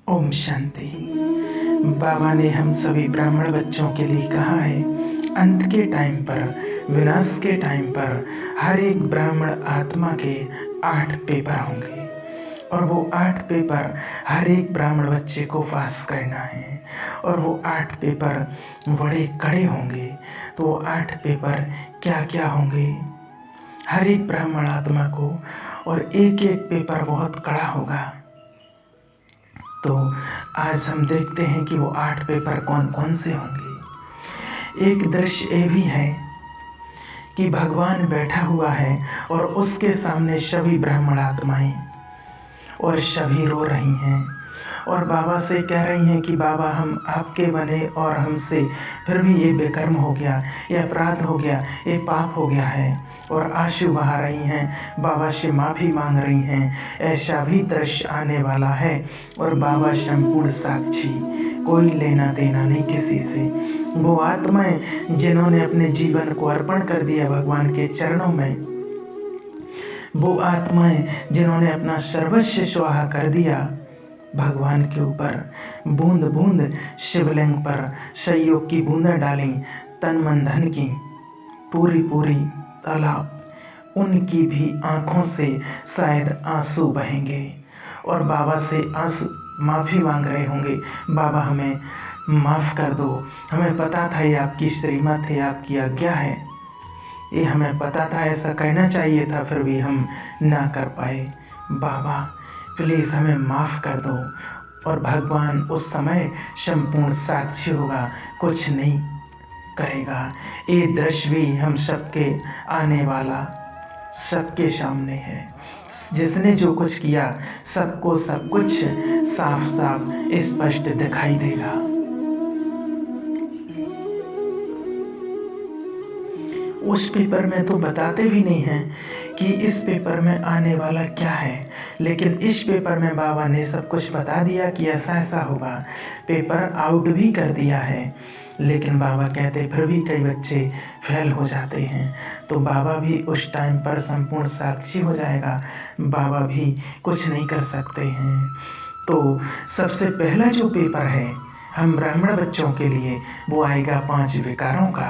ओम शांति। बाबा ने हम सभी ब्राह्मण बच्चों के लिए कहा है, अंत के टाइम पर, विनाश के टाइम पर हर एक ब्राह्मण आत्मा के 8 पेपर होंगे और वो 8 पेपर हर एक ब्राह्मण बच्चे को पास करना है और वो 8 पेपर बड़े कड़े होंगे। तो वो 8 पेपर क्या क्या होंगे हर एक ब्राह्मण आत्मा को, और एक एक पेपर बहुत कड़ा होगा। तो आज हम देखते हैं कि वो 8 पेपर कौन कौन से होंगे। एक दृश्य ये भी है कि भगवान बैठा हुआ है और उसके सामने सभी ब्राह्मण आत्माएं और सभी रो रही हैं और बाबा से कह रही हैं कि बाबा हम आपके बने और हमसे फिर भी ये बेकर्म हो गया, ये अपराध हो गया, ये पाप हो गया है, और आंसू बहा रही हैं, बाबा से माफ़ी मांग रही हैं। ऐसा भी दृश्य आने वाला है और बाबा संपूर्ण साक्षी, कोई लेना देना नहीं किसी से। वो आत्माएं जिन्होंने अपने जीवन को अर्पण कर दिया भगवान के चरणों में, वो आत्माएं जिन्होंने अपना सर्वस्व स्वाहा कर दिया भगवान के ऊपर, बूंद बूंद शिवलिंग पर सहयोग की बूंदें डाली, तन मन धन की पूरी पूरी तालाब, उनकी भी आंखों से शायद आंसू बहेंगे और बाबा से आंसू माफ़ी मांग रहे होंगे, बाबा हमें माफ़ कर दो, हमें पता था ये आपकी श्रीमत है, आपकी आज्ञा है, ये हमें पता था, ऐसा कहना चाहिए था, फिर भी हम ना कर पाए, बाबा प्लीज़ हमें माफ़ कर दो। और भगवान उस समय संपूर्ण साक्षी होगा, कुछ नहीं करेगा। ये दृश्य भी हम सबके आने वाला, सबके सामने है। जिसने जो कुछ किया सबको सब कुछ साफ साफ स्पष्ट दिखाई देगा। उस पेपर में तो बताते भी नहीं हैं कि इस पेपर में आने वाला क्या है, लेकिन इस पेपर में बाबा ने सब कुछ बता दिया कि ऐसा ऐसा होगा। पेपर आउट भी कर दिया है, लेकिन बाबा कहते फिर भी कई बच्चे फेल हो जाते हैं, तो बाबा भी उस टाइम पर संपूर्ण साक्षी हो जाएगा, बाबा भी कुछ नहीं कर सकते हैं। तो सबसे पहला जो पेपर है हम ब्राह्मण बच्चों के लिए, वो आएगा 5 विकारों का।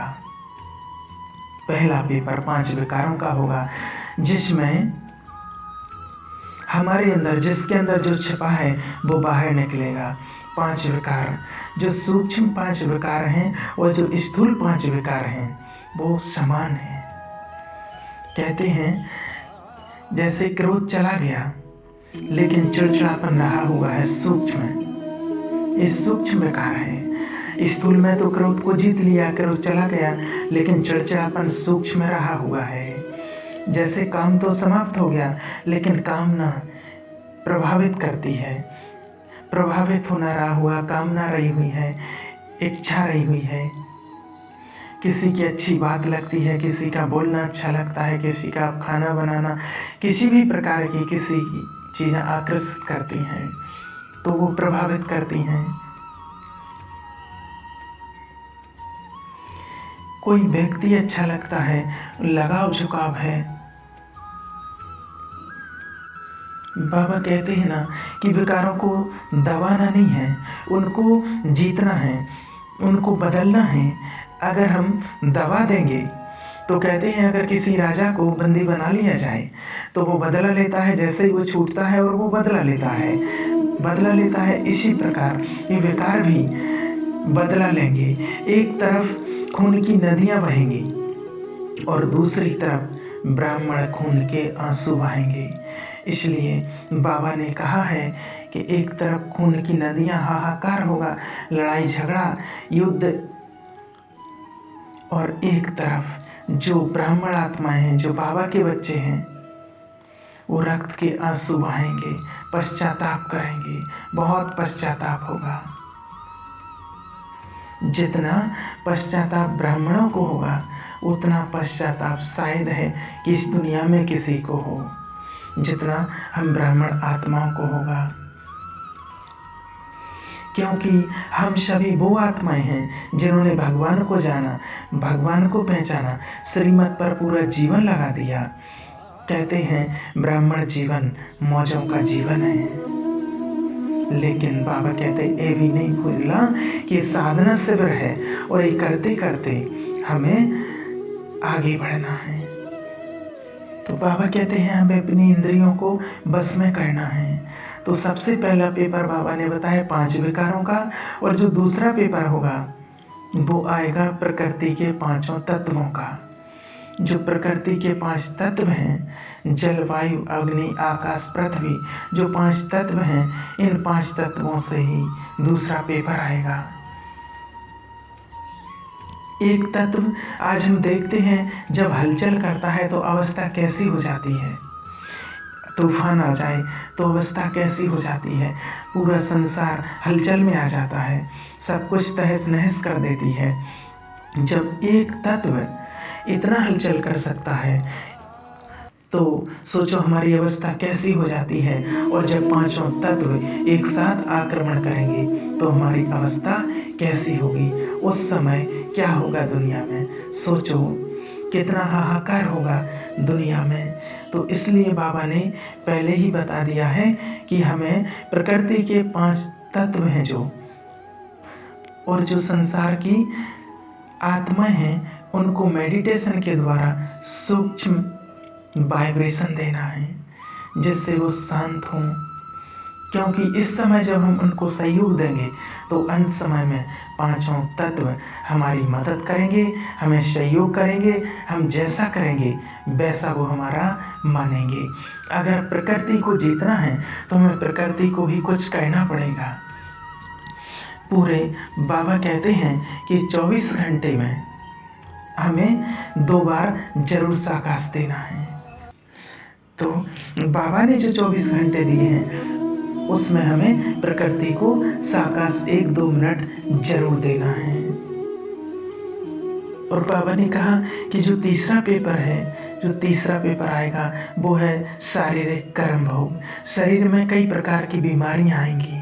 पहला पेपर 5 विकारों का होगा, जिसमें हमारे अंदर, जिसके अंदर जो छिपा है वो बाहर निकलेगा। 5 विकार, जो सूक्ष्म 5 विकार हैं और जो स्थूल 5 विकार हैं वो समान हैं। कहते हैं जैसे क्रोध चला गया लेकिन चिड़चिड़ापन रहा हुआ है, सूक्ष्म, ये सूक्ष्म विकार है। स्थूल में तो क्रोध को जीत लिया, क्रोध चला गया, लेकिन चिड़चिड़ापन सूक्ष्म में रहा हुआ है। जैसे काम तो समाप्त हो गया लेकिन कामना प्रभावित करती है, प्रभावित होना रहा हुआ, कामना रही हुई है, इच्छा रही हुई है। किसी की अच्छी बात लगती है, किसी का बोलना अच्छा लगता है, किसी का खाना बनाना, किसी भी प्रकार की किसी की चीज़ें आकर्षित करती हैं तो वो प्रभावित करती हैं। कोई व्यक्ति अच्छा लगता है, लगाव झुकाव है। बाबा कहते हैं ना कि विकारों को दबाना नहीं है, उनको जीतना है, उनको बदलना है। अगर हम दबा देंगे तो कहते हैं अगर किसी राजा को बंदी बना लिया जाए तो वो बदला लेता है, जैसे ही वो छूटता है और वो बदला लेता है, बदला लेता है। इसी प्रकार ये विकार भी बदला लेंगे। एक तरफ खून की नदियां बहेंगी और दूसरी तरफ ब्राह्मण खून के आंसू बहेंगे। इसलिए बाबा ने कहा है कि एक तरफ खून की नदियां, हाहाकार होगा, लड़ाई झगड़ा युद्ध, और एक तरफ जो ब्राह्मण आत्माएं हैं, जो बाबा के बच्चे हैं, वो रक्त के आंसू बहाएंगे, पश्चाताप करेंगे, बहुत पश्चाताप होगा। जितना पश्चाताप ब्राह्मणों को होगा उतना पश्चाताप शायद है कि इस दुनिया में किसी को हो, जितना हम ब्राह्मण आत्माओं को होगा। क्योंकि हम सभी वो आत्माएं हैं जिन्होंने भगवान को जाना, भगवान को पहचाना, श्रीमत पर पूरा जीवन लगा दिया। कहते हैं ब्राह्मण जीवन मौजों का जीवन है। लेकिन बाबा कहते ये भी नहीं भूलना कि साधना शिविर है और ये करते करते हमें आगे बढ़ना है। तो बाबा कहते हैं हमें अपनी इंद्रियों को बस में करना है। तो सबसे पहला पेपर बाबा ने बताया 5 विकारों का, और जो दूसरा पेपर होगा वो आएगा प्रकृति के 5 तत्वों का। जो प्रकृति के 5 तत्व हैं, जल, वायु, अग्नि, आकाश, पृथ्वी, जो 5 तत्व हैं, इन 5 तत्वों से ही दूसरा पेपर आएगा। एक तत्व आज हम देखते हैं जब हलचल करता है तो अवस्था कैसी हो जाती है, तूफान आ जाए तो अवस्था कैसी हो जाती है, पूरा संसार हलचल में आ जाता है, सब कुछ तहस नहस कर देती है। जब एक तत्व इतना हलचल कर सकता है तो सोचो हमारी अवस्था कैसी हो जाती है। और जब 5 तत्व एक साथ आक्रमण करेंगे तो हमारी अवस्था कैसी होगी, उस समय क्या होगा दुनिया में, सोचो कितना हाहाकार होगा दुनिया में। तो इसलिए बाबा ने पहले ही बता दिया है कि हमें प्रकृति के 5 तत्व हैं जो, और जो संसार की आत्माएं हैं उनको मेडिटेशन के द्वारा सूक्ष्म वाइब्रेशन देना है जिससे वो शांत हों। क्योंकि इस समय जब हम उनको सहयोग देंगे तो अंत समय में 5 तत्व हमारी मदद करेंगे, हमें सहयोग करेंगे, हम जैसा करेंगे वैसा वो हमारा मानेंगे। अगर प्रकृति को जीतना है तो हमें प्रकृति को भी कुछ कहना पड़ेगा। पूरे बाबा कहते हैं कि 24 घंटे में हमें 2 बार जरूर साकाश देना है। तो बाबा ने जो 24 घंटे दिए हैं उसमें हमें प्रकृति को साकाश 1-2 मिनट जरूर देना है। और बाबा ने कहा कि जो तीसरा पेपर है, जो तीसरा पेपर आएगा वो है शारीरिक कर्म भोग। शरीर में कई प्रकार की बीमारियां आएंगी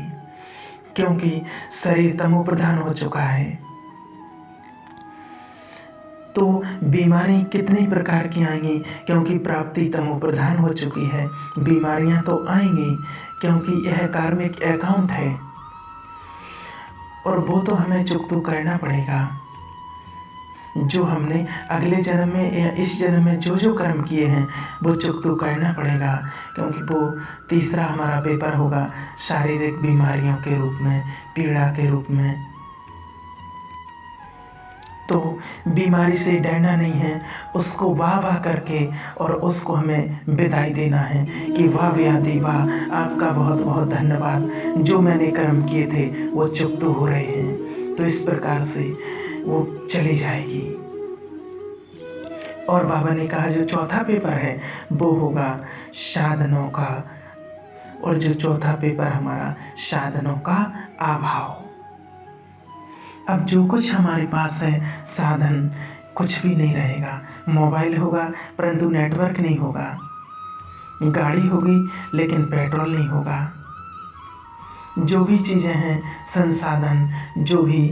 क्योंकि शरीर तमो प्रधान हो चुका है। तो बीमारी कितनी प्रकार की आएंगी क्योंकि प्राप्ति तमो प्रधान हो चुकी है। बीमारियां तो आएंगी क्योंकि यह कार्मिक अकाउंट है और वो तो हमें चुकता करना पड़ेगा। जो हमने अगले जन्म में या इस जन्म में जो जो कर्म किए हैं वो चुकता करना पड़ेगा, क्योंकि वो तीसरा हमारा पेपर होगा शारीरिक बीमारियों के रूप में, पीड़ा के रूप में। तो बीमारी से डरना नहीं है, उसको वाह वाह करके और उसको हमें विदाई देना है कि वाह व्याधि वाह, आपका बहुत बहुत धन्यवाद, जो मैंने कर्म किए थे वो चुकता हो रहे हैं। तो इस प्रकार से वो चली जाएगी। और बाबा ने कहा जो चौथा पेपर है वो होगा साधनों का, और जो चौथा पेपर हमारा साधनों का अभाव। अब जो कुछ हमारे पास है साधन कुछ भी नहीं रहेगा। मोबाइल होगा परंतु नेटवर्क नहीं होगा, गाड़ी होगी लेकिन पेट्रोल नहीं होगा। जो भी चीज़ें हैं संसाधन, जो भी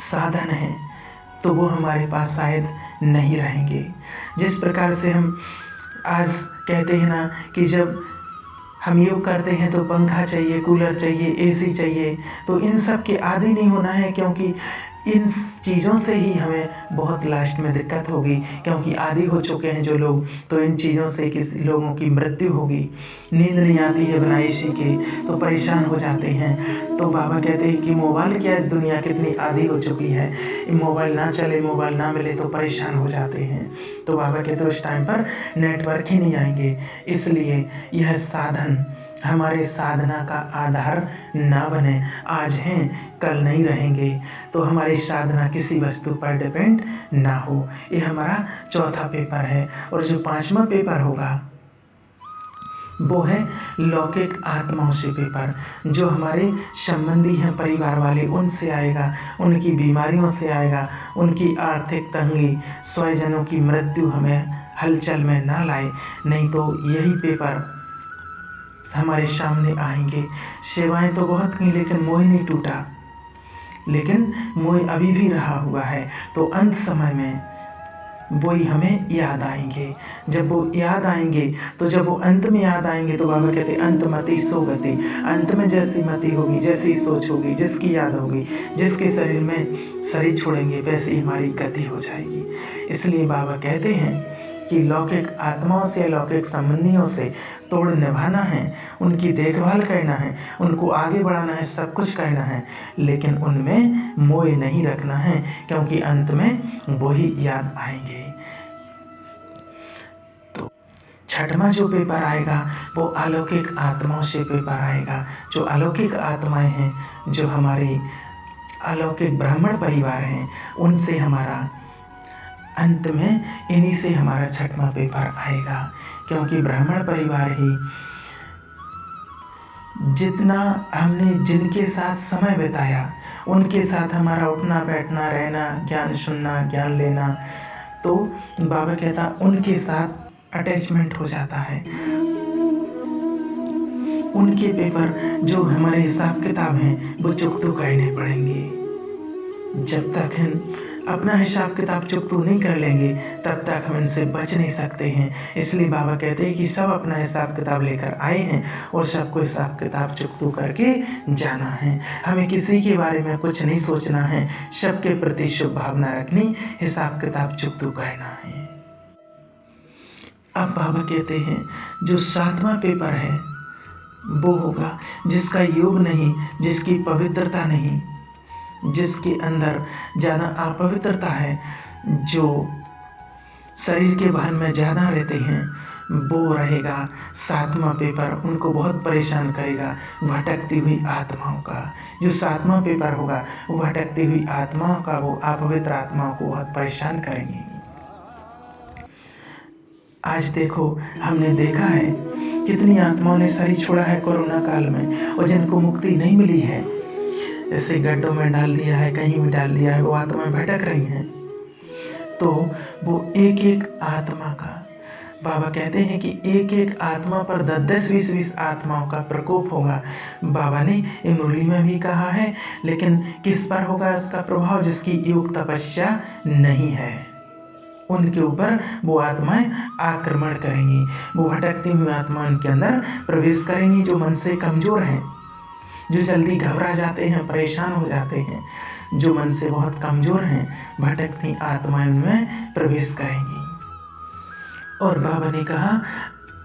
साधन है तो वो हमारे पास शायद नहीं रहेंगे। जिस प्रकार से हम आज कहते हैं ना कि जब हम योग करते हैं तो पंखा चाहिए, कूलर चाहिए, एसी चाहिए, तो इन सब के आदी नहीं होना है, क्योंकि इन चीज़ों से ही हमें बहुत लास्ट में दिक्कत होगी। क्योंकि आदी हो चुके हैं जो लोग, तो इन चीज़ों से किसी लोगों की मृत्यु होगी। नींद नहीं आती है बिना एसी के तो परेशान हो जाते हैं। तो बाबा कहते हैं कि मोबाइल की आज दुनिया कितनी आदी हो चुकी है, मोबाइल ना चले, मोबाइल ना मिले तो परेशान हो जाते हैं। तो बाबा कहते हैं उस टाइम पर नेटवर्क ही नहीं आएंगे। इसलिए यह साधन हमारे साधना का आधार ना बने। आज हैं कल नहीं रहेंगे, तो हमारी साधना किसी वस्तु पर डिपेंड ना हो। ये हमारा चौथा पेपर है। और जो 5वां पेपर होगा वो है लौकिक आत्माओं से पेपर। जो हमारे संबंधी हैं, परिवार वाले, उनसे आएगा, उनकी बीमारियों से आएगा, उनकी आर्थिक तंगी, स्वजनों की मृत्यु हमें हलचल में ना लाए। नहीं तो यही पेपर हमारे सामने आएंगे। सेवाएं तो बहुत की लेकिन मोह नहीं टूटा, लेकिन मोह अभी भी रहा हुआ है। तो अंत समय में वो ही हमें याद आएंगे। जब वो याद आएंगे तो जब वो अंत में याद आएंगे तो बाबा कहते अंत मति सो गति, अंत में जैसी मति होगी, जैसी सोच होगी, जिसकी याद होगी, जिसके शरीर में शरीर छोड़ेंगे, वैसी हमारी गति हो जाएगी। इसलिए बाबा कहते हैं कि लौकिक आत्माओं से, अलौकिक संबंधियों से तोड़ निभाना है, उनकी देखभाल करना है, उनको आगे बढ़ाना है, सब कुछ करना है, लेकिन उनमें मोह नहीं रखना है, क्योंकि अंत में वो ही याद आएंगे। तो छठवां जो पेपर आएगा वो अलौकिक आत्माओं से पेपर आएगा। जो अलौकिक आत्माएं हैं, जो हमारे अलौकिक ब्राह्मण परिवार हैं, उनसे हमारा अंत में इन्हीं से हमारा छठवां पेपर आएगा। क्योंकि ब्राह्मण परिवार ही जितना हमने जिनके साथ समय बिताया, उनके साथ हमारा उठना बैठना रहना, ज्ञान सुनना, ज्ञान लेना, तो बाबा कहता उनके साथ अटैचमेंट हो जाता है। उनके पेपर जो हमारे हिसाब किताब हैं वो चुकतू करने पड़ेंगे। जब तक हम अपना हिसाब किताब चुकतू नहीं कर लेंगे तब तक हम इनसे बच नहीं सकते हैं। इसलिए बाबा कहते हैं कि सब अपना हिसाब किताब लेकर आए हैं और सबको हिसाब किताब चुकतू करके जाना है। हमें किसी के बारे में कुछ नहीं सोचना है, सबके प्रति शुभ भावना रखनी, हिसाब किताब चुकतू करना है। अब बाबा कहते हैं जो सातवां पेपर है वो होगा जिसका योग नहीं, जिसकी पवित्रता नहीं, जिसके अंदर ज़्यादा अपवित्रता है, जो शरीर के भान में ज़्यादा रहते हैं, वो रहेगा सातवां पेपर। उनको बहुत परेशान करेगा, भटकती हुई आत्माओं का। जो सातवां पेपर होगा वो भटकती हुई आत्माओं का, वो अपवित्र आत्माओं को बहुत परेशान करेंगे। आज देखो, हमने देखा है कितनी आत्माओं ने शरीर छोड़ा है कोरोना काल में, और जिनको मुक्ति नहीं मिली है, ऐसे गड्ढों में डाल दिया है, कहीं भी डाल दिया है, वो आत्माएं भटक रही हैं। तो वो एक एक आत्मा का, बाबा कहते हैं कि एक एक आत्मा पर 10-10, 20-20 आत्माओं का प्रकोप होगा। बाबा ने इन मुरली में भी कहा है, लेकिन किस पर होगा उसका प्रभाव? जिसकी योग तपस्या नहीं है, उनके ऊपर वो आत्माएं आक्रमण करेंगी। वो भटकती हुई आत्माओं के अंदर प्रवेश करेंगी, जो मन से कमजोर हैं, जो जल्दी घबरा जाते हैं, परेशान हो जाते हैं, जो मन से बहुत कमजोर हैं, भटकती आत्माएं उनमें प्रवेश करेंगी। और बाबा ने कहा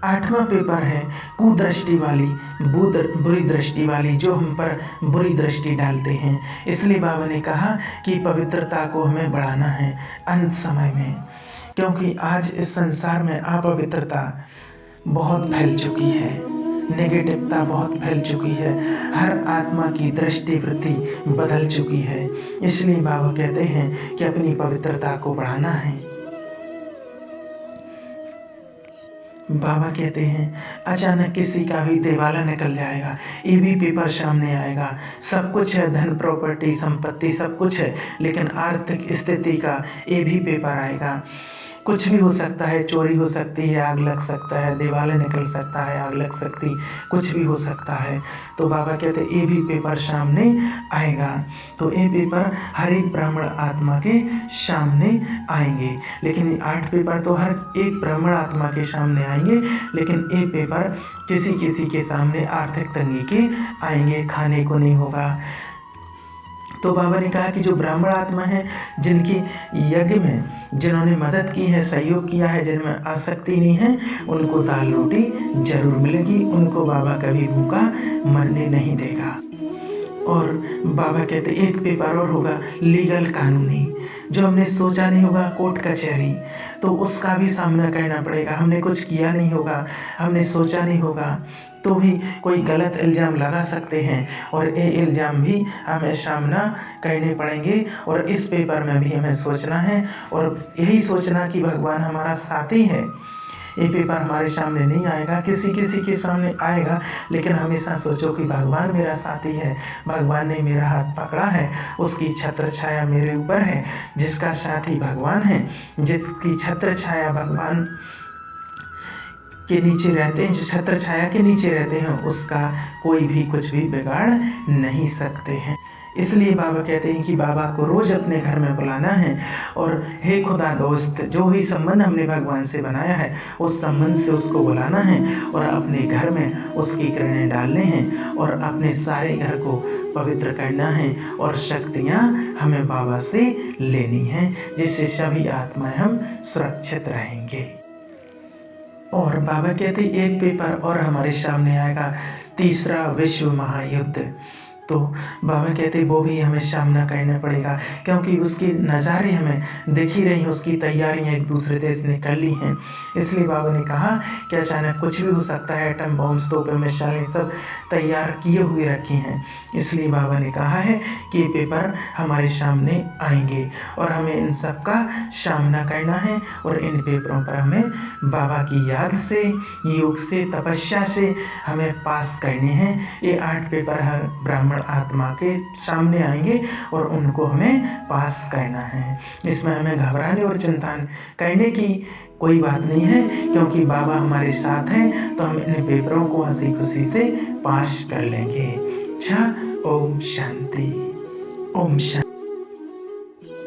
आठवां पेपर है कुदृष्टि वाली, बुरी दृष्टि वाली, जो हम पर बुरी दृष्टि डालते हैं। इसलिए बाबा ने कहा कि पवित्रता को हमें बढ़ाना है अंत समय में, क्योंकि आज इस संसार में अपवित्रता बहुत फैल चुकी है, नेगेटिवता बहुत फैल चुकी है, हर आत्मा की दृष्टि वृत्ति बदल चुकी है। इसलिए बाबा कहते हैं कि अपनी पवित्रता को बढ़ाना है। बाबा कहते हैं अचानक किसी का भी दिवाला निकल जाएगा, ये भी पेपर सामने आएगा। सब कुछ है, धन प्रॉपर्टी संपत्ति सब कुछ है, लेकिन आर्थिक स्थिति का ये भी पेपर आएगा। कुछ भी हो सकता है, चोरी हो सकती है, आग लग सकता है, दिवाला निकल सकता है, आग लग सकती, कुछ भी हो सकता है। तो बाबा कहते ये भी पेपर सामने आएगा। तो ये पेपर हर एक ब्राह्मण आत्मा के सामने आएंगे, लेकिन ये 8 पेपर तो हर एक ब्राह्मण आत्मा के सामने आएंगे, लेकिन ये पेपर किसी किसी के सामने आर्थिक तंगी के आएंगे, खाने को नहीं होगा। तो बाबा ने कहा कि जो ब्राह्मण आत्मा है, जिनकी यज्ञ में जिन्होंने मदद की है, सहयोग किया है, जिनमें आसक्ति नहीं है, उनको दाल रोटी जरूर मिलेगी, उनको बाबा कभी भूखा मरने नहीं देगा। और बाबा कहते एक पेपर और होगा लीगल, कानूनी, जो हमने सोचा नहीं होगा, कोर्ट कचहरी, तो उसका भी सामना करना पड़ेगा। हमने कुछ किया नहीं होगा, हमने सोचा नहीं होगा, तो भी कोई गलत इल्ज़ाम लगा सकते हैं, और ये इल्ज़ाम भी हमें सामना करने पड़ेंगे। और इस पेपर में भी हमें सोचना है, और यही सोचना कि भगवान हमारा साथी है। ये पेपर हमारे सामने नहीं आएगा, किसी किसी के सामने आएगा, लेकिन हमेशा सोचो कि भगवान मेरा साथी है, भगवान ने मेरा हाथ पकड़ा है, उसकी छत्र छाया मेरे ऊपर है। जिसका साथी भगवान है, जिसकी छत्र छाया भगवान के नीचे रहते हैं, जो छत्र छाया के नीचे रहते हैं, उसका कोई भी कुछ भी बिगाड़ नहीं सकते हैं। इसलिए बाबा कहते हैं कि बाबा को रोज़ अपने घर में बुलाना है और हे खुदा दोस्त, जो भी संबंध हमने भगवान से बनाया है उस संबंध से उसको बुलाना है और अपने घर में उसकी किरणें डालने हैं और अपने सारे घर को पवित्र करना है और शक्तियाँ हमें बाबा से लेनी हैं, जिससे सभी आत्माएं हम सुरक्षित रहेंगे। और बाबा कहते एक पेपर और हमारे सामने आएगा, तीसरा विश्व महायुद्ध। तो बाबा कहते वो भी हमें सामना करना पड़ेगा, क्योंकि उसके नज़ारे हमें दिख ही रही हैं, उसकी तैयारियां एक दूसरे देश ने कर ली हैं। इसलिए बाबा ने कहा कि अचानक कुछ भी हो सकता है, एटम बॉम्ब्स, तोपें, मिसाइलें सब तैयार किए हुए रखी हैं। इसलिए बाबा ने कहा है कि ये पेपर हमारे सामने आएंगे और हमें इन सब का सामना करना है और इन पेपरों पर हमें बाबा की याद से, योग से, तपस्या से हमें पास करने हैं। ये 8 पेपर हर ब्राह्मण आत्मा के सामने आएंगे और उनको हमें पास करना है। इसमें हमें घबराने और चिंता करने की कोई बात नहीं है, क्योंकि बाबा हमारे साथ हैं, तो हम इन पेपरों को हंसी खुशी से पास कर लेंगे। अच्छा, ओम शांति, ओम शांति।